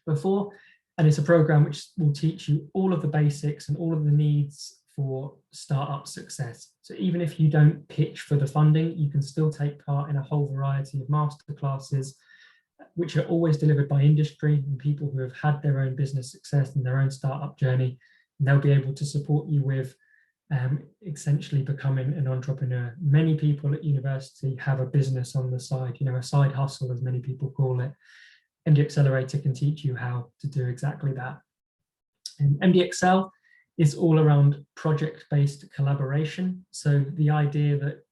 S1: before. And it's a program which will teach you all of the basics and all of the needs for startup success. So even if you don't pitch for the funding, you can still take part in a whole variety of masterclasses, which are always delivered by industry and people who have had their own business success and their own startup journey. And they'll be able to support you with essentially becoming an entrepreneur. Many people at university have a business on the side, you know, a side hustle, as many people call it. MD Accelerator can teach you how to do exactly that. And MD Excel is all around project-based collaboration. So the idea that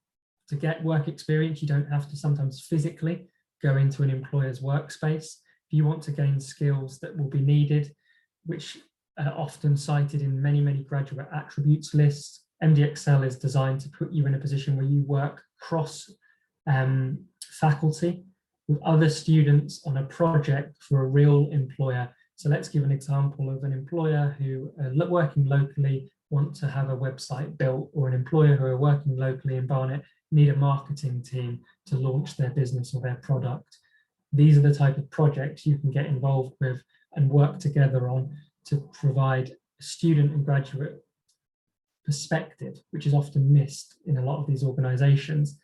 S1: to get work experience, you don't have to sometimes physically go into an employer's workspace. If you want to gain skills that will be needed, which are often cited in many, many graduate attributes lists, MD Excel is designed to put you in a position where you work cross faculty with other students on a project for a real employer. So let's give an example of an employer who are working locally, want to have a website built, or an employer who are working locally in Barnet need a marketing team to launch their business or their product. These are the type of projects you can get involved with and work together on to provide a student and graduate perspective, which is often missed in a lot of these organizations,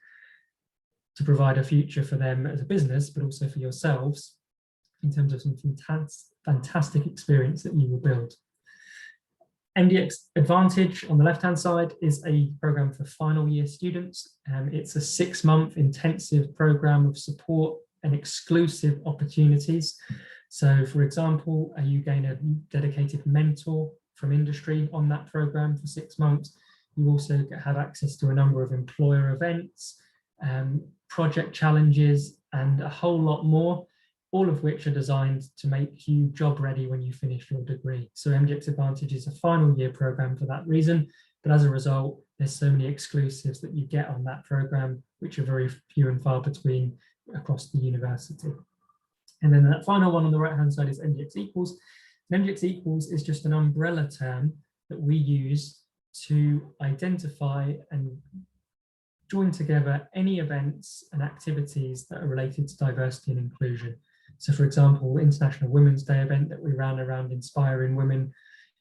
S1: to provide a future for them as a business, but also for yourselves in terms of some fantastic experience that you will build. MDX Advantage on the left-hand side is a program for final year students. It's a 6-month intensive program of support and exclusive opportunities. So for example, you gain a dedicated mentor from industry on that program for 6 months. You also have access to a number of employer events, project challenges, and a whole lot more, all of which are designed to make you job ready when you finish your degree. So MDX Advantage is a final year program for that reason, but as a result, there's so many exclusives that you get on that program, which are very few and far between across the university. And then that final one on the right-hand side is MDX equals. And MDX equals is just an umbrella term that we use to identify and join together any events and activities that are related to diversity and inclusion. So for example, International Women's Day event that we ran around inspiring women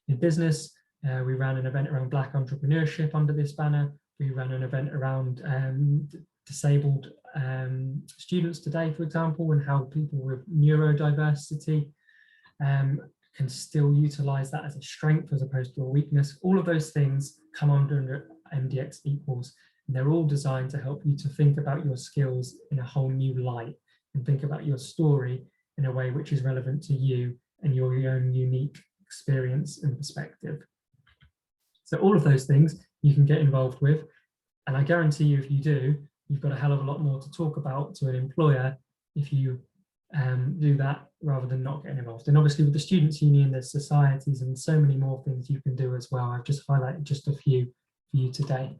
S1: in business. We ran an event around Black entrepreneurship under this banner. We ran an event around disabled students today, for example, and how people with neurodiversity can still utilize that as a strength as opposed to a weakness. All of those things come under MDX equals, and they're all designed to help you to think about your skills in a whole new light and think about your story in a way which is relevant to you and your own unique experience and perspective. So all of those things you can get involved with, and I guarantee you if you do, you've got a hell of a lot more to talk about to an employer if you do that rather than not getting involved. And obviously with the Students' Union, there's societies and so many more things you can do as well. I've just highlighted just a few for you today.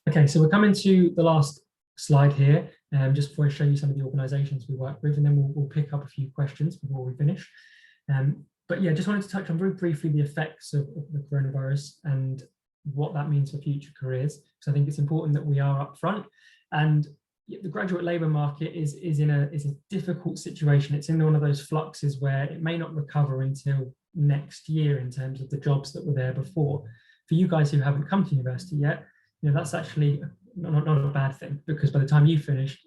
S1: Okay, so we're coming to the last slide here, just before I show you some of the organisations we work with, and then we'll pick up a few questions before we finish. But yeah, just wanted to touch on very briefly the effects of the coronavirus and what that means for future careers. So I think it's important that we are upfront. And the graduate labour market is a difficult situation. It's in one of those fluxes where it may not recover until next year in terms of the jobs that were there before. For you guys who haven't come to university yet, that's actually not a bad thing, because by the time you finish,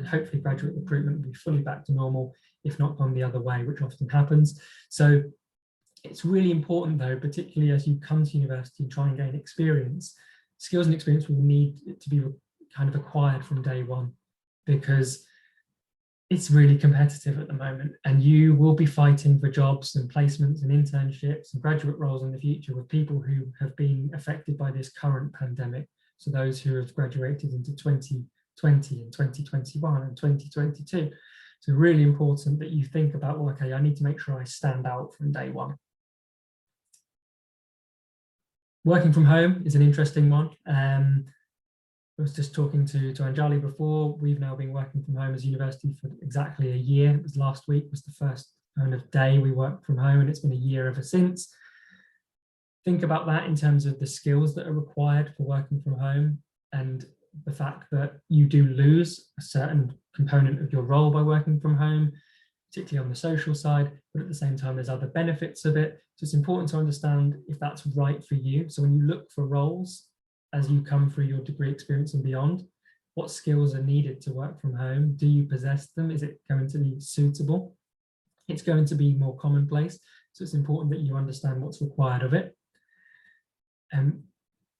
S1: hopefully graduate recruitment will be fully back to normal, if not gone the other way, which often happens. So it's really important though, particularly as you come to university and try and gain experience, skills and experience will need to be kind of acquired from day one, because it's really competitive at the moment, and you will be fighting for jobs and placements and internships and graduate roles in the future with people who have been affected by this current pandemic. So those who have graduated into 2020 and 2021 and 2022. So really important that you think about, well, okay, I need to make sure I stand out from day one. Working from home is an interesting one. I was just talking to Anjali before. We've now been working from home as a university for exactly a year. It was last week was the first kind of day we worked from home, and it's been a year ever since. Think about that in terms of the skills that are required for working from home, and the fact that you do lose a certain component of your role by working from home, particularly on the social side, but at the same time, there's other benefits of it. So it's important to understand if that's right for you. So when you look for roles, as you come through your degree experience and beyond, what skills are needed to work from home? Do you possess them? Is it going to be suitable? It's going to be more commonplace. So it's important that you understand what's required of it.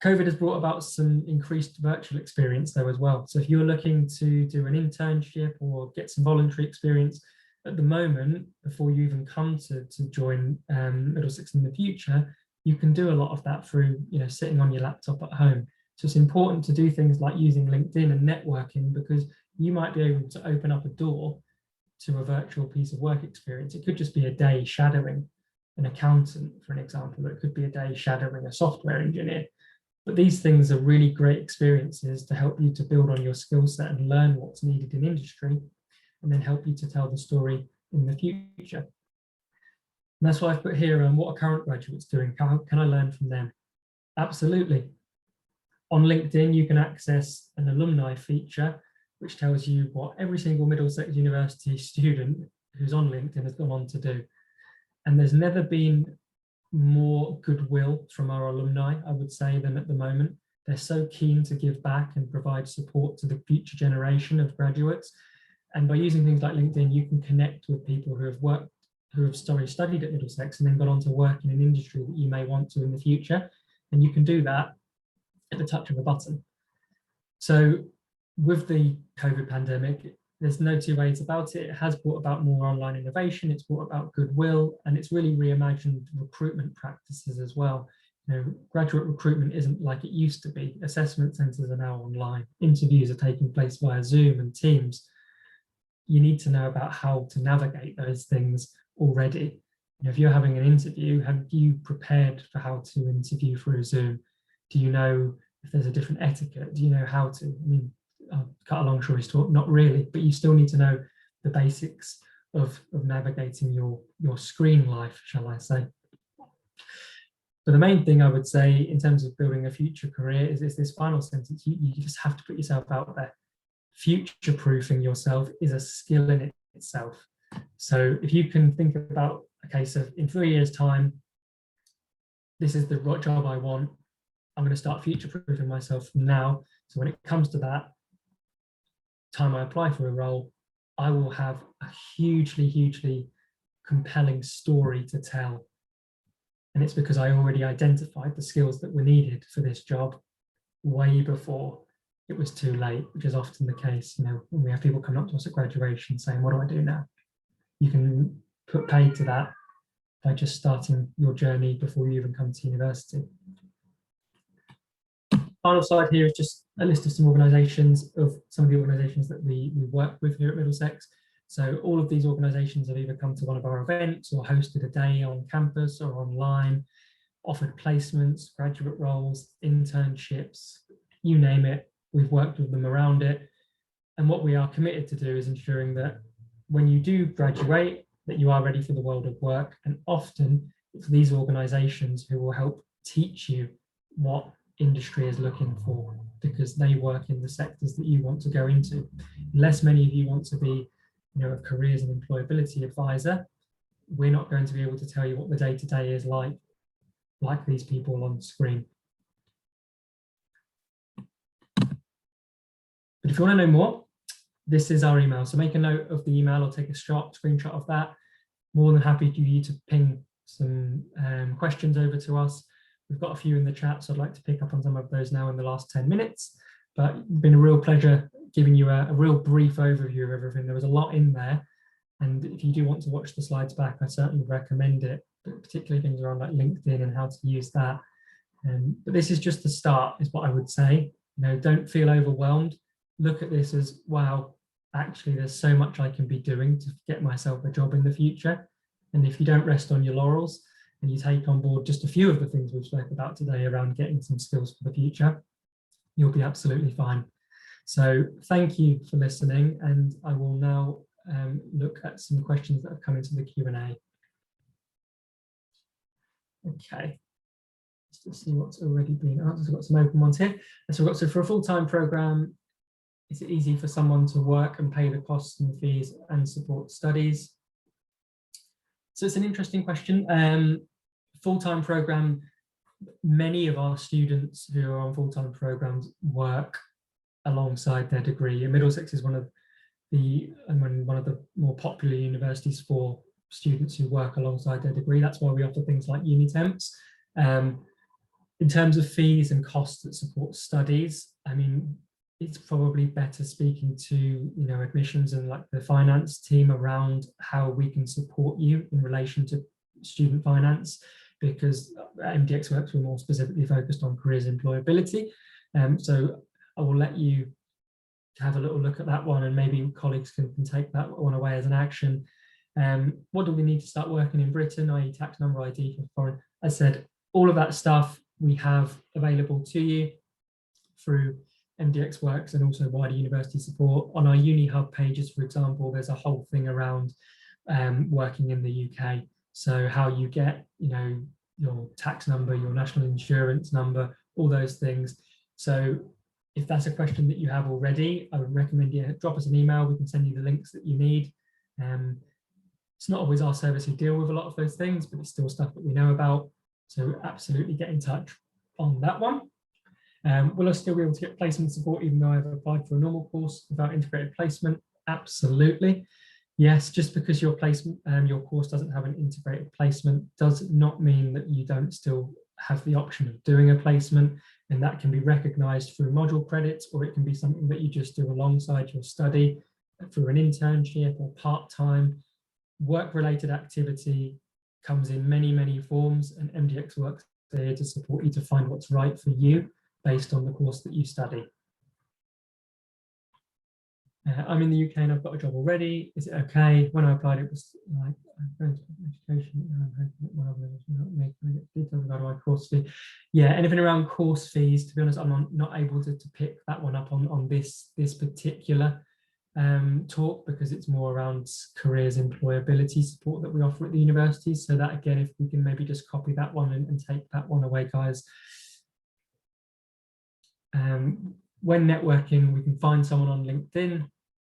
S1: COVID has brought about some increased virtual experience though as well. So if you're looking to do an internship or get some voluntary experience at the moment, before you even come to join Middlesex in the future, you can do a lot of that through sitting on your laptop at home. So it's important to do things like using LinkedIn and networking, because you might be able to open up a door to a virtual piece of work experience. It could just be a day shadowing an accountant, for an example. It could be a day shadowing a software engineer. But these things are really great experiences to help you to build on your skill set and learn what's needed in industry, and then help you to tell the story in the future. And that's why I've put here on what are current graduates doing? How can I learn from them? Absolutely. On LinkedIn, you can access an alumni feature, which tells you what every single Middlesex University student who's on LinkedIn has gone on to do. And there's never been more goodwill from our alumni, I would say, than at the moment. They're so keen to give back and provide support to the future generation of graduates. And by using things like LinkedIn, you can connect with people who have studied at Middlesex and then gone on to work in an industry that you may want to in the future. And you can do that at the touch of a button. So with the COVID pandemic, there's no two ways about it. It has brought about more online innovation, it's brought about goodwill, and it's really reimagined recruitment practices as well. Graduate recruitment isn't like it used to be. Assessment centres are now online. Interviews are taking place via Zoom and Teams. You need to know about how to navigate those things already. If you're having an interview, have you prepared for how to interview through Zoom? Do you know if there's a different etiquette? Do you know how to? I mean, I'll cut a long story short, not really, but you still need to know the basics of navigating your screen life, shall I say. But the main thing I would say in terms of building a future career is this final sentence. You just have to put yourself out there. Future-proofing yourself is a skill in itself. So if you can think about a case of in 3 years' time, this is the job I want, I'm going to start future-proofing myself from now. So when it comes to that time I apply for a role, I will have a hugely compelling story to tell. And it's because I already identified the skills that were needed for this job way before it was too late, which is often the case. You know, when we have people coming up to us at graduation saying, what do I do now? You can put paid to that by just starting your journey before you even come to university. Final slide here is just a list of some organisations, of some of the organisations that we work with here at Middlesex. So all of these organisations have either come to one of our events or hosted a day on campus or online, offered placements, graduate roles, internships, you name it. We've worked with them around it. And what we are committed to do is ensuring that when you do graduate, that you are ready for the world of work. And often it's these organisations who will help teach you what industry is looking for, because they work in the sectors that you want to go into. Unless many of you want to be, you know, a careers and employability advisor, we're not going to be able to tell you what the day-to-day is like these people on screen. But if you want to know more, this is our email. So make a note of the email or take a screenshot of that. More than happy for you to ping some questions over to us. We've got a few in the chat, so I'd like to pick up on some of those now in the last 10 minutes. But it's been a real pleasure giving you a real brief overview of everything. There was a lot in there. And if you do want to watch the slides back, I certainly recommend it, but particularly things around like LinkedIn and how to use that. But this is just the start, is what I would say. You know, don't feel overwhelmed. Look at this as, wow, actually there's so much I can be doing to get myself a job in the future. And if you don't rest on your laurels and you take on board just a few of the things we've spoken about today around getting some skills for the future, you'll be absolutely fine. So thank you for listening, and I will now look at some questions that have come into the Q&A. Okay, just to see what's already been answered. We've got some open ones here. So for a full-time programme, is it easy for someone to work and pay the costs and fees and support studies? So it's an interesting question. Full-time programme, many of our students who are on full-time programmes work alongside their degree. And Middlesex is one of the more popular universities for students who work alongside their degree. That's why we offer things like uni temps. In terms of fees and costs that support studies, I mean, it's probably better speaking to, you know, admissions and like the finance team around how we can support you in relation to student finance, because at MDX Works we're more specifically focused on careers employability. So I will let you have a little look at that one, and maybe colleagues can take that one away as an action. What do we need to start working in Britain, i.e. tax number ID for foreign? As I said, all of that stuff we have available to you through MDX Works and also wider university support. On our Uni Hub pages, for example, there's a whole thing around working in the UK. So how you get, you know, your tax number, your national insurance number, all those things. So if that's a question that you have already, I would recommend you drop us an email. We can send you the links that you need. It's not always our service who deal with a lot of those things, but it's still stuff that we know about. So absolutely get in touch on that one. Will I still be able to get placement support even though I've applied for a normal course without integrated placement? Absolutely. Yes, just because your placement, your course doesn't have an integrated placement does not mean that you don't still have the option of doing a placement, and that can be recognised through module credits, or it can be something that you just do alongside your study through an internship or part-time. Work-related activity comes in many forms, and MDX Works is here to support you to find what's right for you based on the course that you study. I'm in the UK and I've got a job already. Is it okay? When I applied, it was like, I'm going to education, and I'm hoping that my organisation will make details about my course fee. Yeah, anything around course fees, to be honest, I'm not able to pick that one up on this particular talk, because it's more around careers employability support that we offer at the universities. So that, again, if we can maybe just copy that one and take that one away, guys. When networking, we can find someone on LinkedIn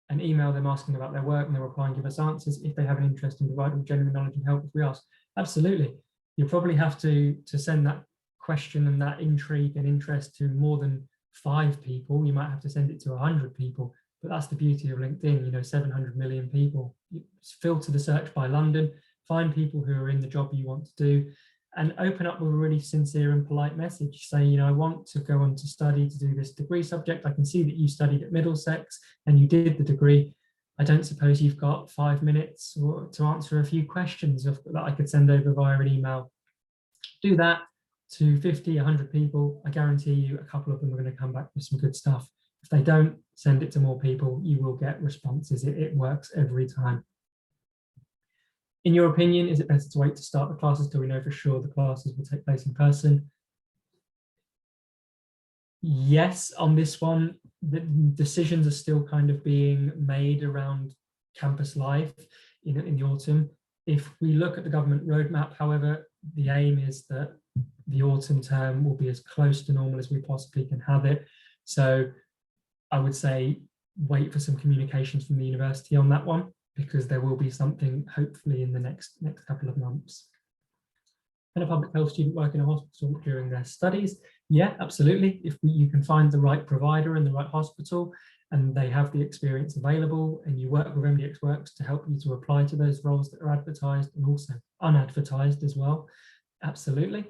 S1: and email them asking about their work, and they'll reply and give us answers. If they have an interest in providing genuine knowledge and help, if we ask, absolutely. You'll probably have to send that question and that intrigue and interest to more than 5 people. You might have to send it to 100 people, but that's the beauty of LinkedIn. You know, 700 million people. You filter the search by London, find people who are in the job you want to do, and open up with a really sincere and polite message. Say, you know, I want to go on to study to do this degree subject. I can see that you studied at Middlesex and you did the degree. I don't suppose you've got 5 minutes to answer a few questions that I could send over via an email. Do that to 50, 100 people. I guarantee you a couple of them are going to come back with some good stuff. If they don't, send it to more people. You will get responses. It works every time. In your opinion, is it better to wait to start the classes till we know for sure the classes will take place in person? Yes, on this one, the decisions are still kind of being made around campus life in the autumn. If we look at the government roadmap, however, the aim is that the autumn term will be as close to normal as we possibly can have it. So I would say wait for some communications from the university on that one, because there will be something hopefully in the next couple of months. Can a public health student work in a hospital during their studies? Yeah, absolutely. If you can find the right provider in the right hospital and they have the experience available, and you work with MDX Works to help you to apply to those roles that are advertised and also unadvertised as well, absolutely.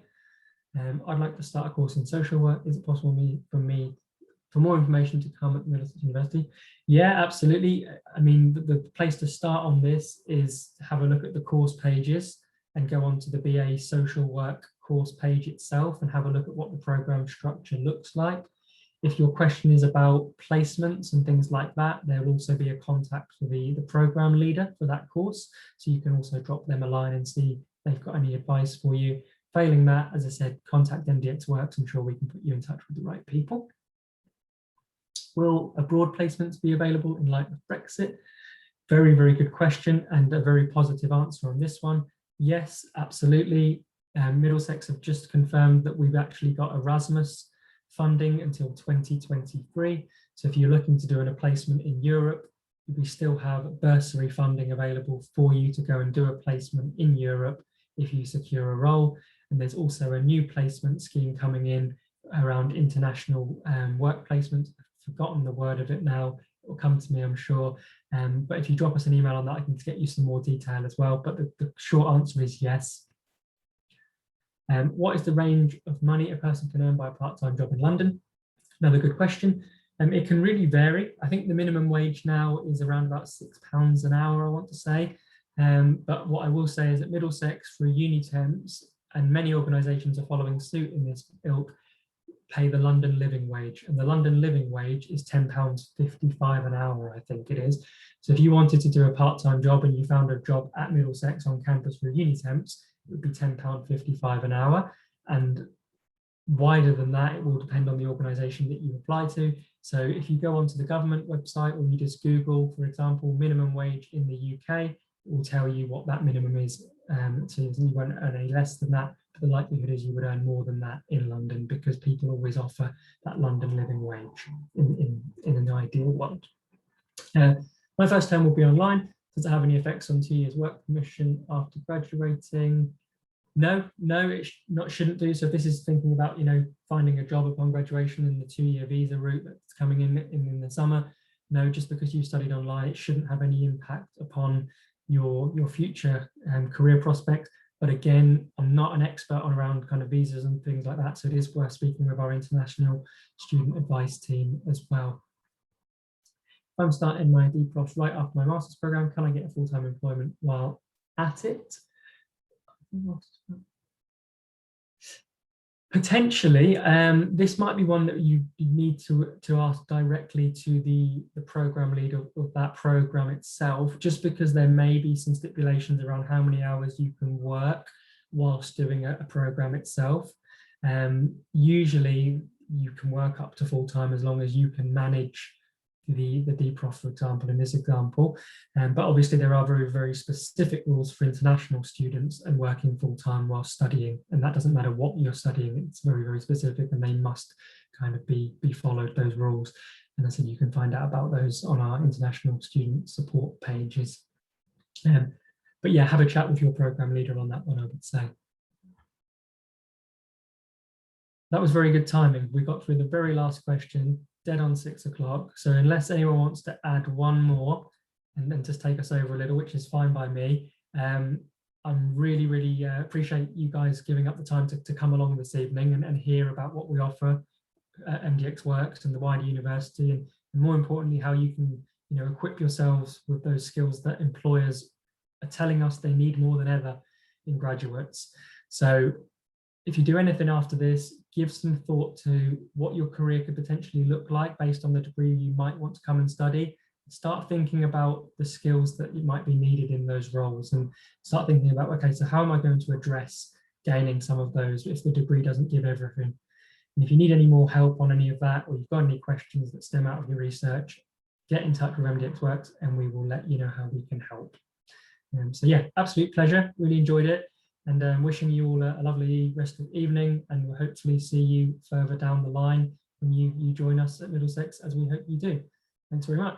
S1: I'd like to start a course in social work. Is it possible for more information to come at Middlesex University? Yeah, absolutely. I mean, the place to start on this is have a look at the course pages and go on to the BA social work course page itself and have a look at what the program structure looks like. If your question is about placements and things like that, there will also be a contact for the program leader for that course. So you can also drop them a line and see if they've got any advice for you. Failing that, as I said, contact MDX Works. I'm sure we can put you in touch with the right people. Will abroad placements be available in light of Brexit? Very, very good question, and a very positive answer on this one. Yes, absolutely. Middlesex have just confirmed that we've actually got Erasmus funding until 2023. So if you're looking to do a placement in Europe, we still have bursary funding available for you to go and do a placement in Europe if you secure a role. And there's also a new placement scheme coming in around international work placement. I've forgotten the word of it now. It will come to me, I'm sure. But if you drop us an email on that, I can get you some more detail as well. But the short answer is yes. What is the range of money a person can earn by a part-time job in London? Another good question. It can really vary. I think the minimum wage now is around about £6 an hour, I want to say. But what I will say is that Middlesex, for uni temps, and many organisations are following suit in this ilk, pay the London living wage, and the London living wage is £10.55 an hour, I think it is. So if you wanted to do a part-time job and you found a job at Middlesex on campus for uni temps, it would be £10.55 an hour. And wider than that, it will depend on the organisation that you apply to. So if you go onto the government website, or you just Google, for example, minimum wage in the UK, it will tell you what that minimum is. So you won't earn any less than that. But the likelihood is you would earn more than that in London, because people always offer that London living wage in an ideal world. My first term will be online. Does it have any effects on 2 years work permission after graduating? No, it shouldn't do. So if this is thinking about, finding a job upon graduation and the 2-year visa route that's coming in the summer, no, just because you studied online, it shouldn't have any impact upon your future career prospects. But again, I'm not an expert on around kind of visas and things like that, so it is worth speaking with our international student advice team as well. If I'm starting my DPROS right after my master's program, can I get a full-time employment while at it? Potentially. This might be one that you need to ask directly to the program leader of that program itself, just because there may be some stipulations around how many hours you can work whilst doing a program itself. Usually you can work up to full-time as long as you can manage the DProf, for example, in this example. But obviously there are very, very specific rules for international students and working full-time while studying. And that doesn't matter what you're studying, it's very, very specific, and they must kind of be followed, those rules. And I said you can find out about those on our international student support pages. But yeah, have a chat with your program leader on that one, I would say. That was very good timing. We got through the very last question, dead on 6 o'clock. So unless anyone wants to add one more and then just take us over a little, which is fine by me, I'm really, really appreciate you guys giving up the time to come along this evening and hear about what we offer at MDX Works and the wider university, and more importantly, how you can equip yourselves with those skills that employers are telling us they need more than ever in graduates. So if you do anything after this, give some thought to what your career could potentially look like based on the degree you might want to come and study. Start thinking about the skills that might be needed in those roles, and start thinking about, okay, so how am I going to address gaining some of those if the degree doesn't give everything? And if you need any more help on any of that, or you've got any questions that stem out of your research, get in touch with MDX Works and we will let you know how we can help. So yeah, absolute pleasure, really enjoyed it, and wishing you all a lovely rest of the evening, and we'll hopefully see you further down the line when you join us at Middlesex, as we hope you do. Thanks very much.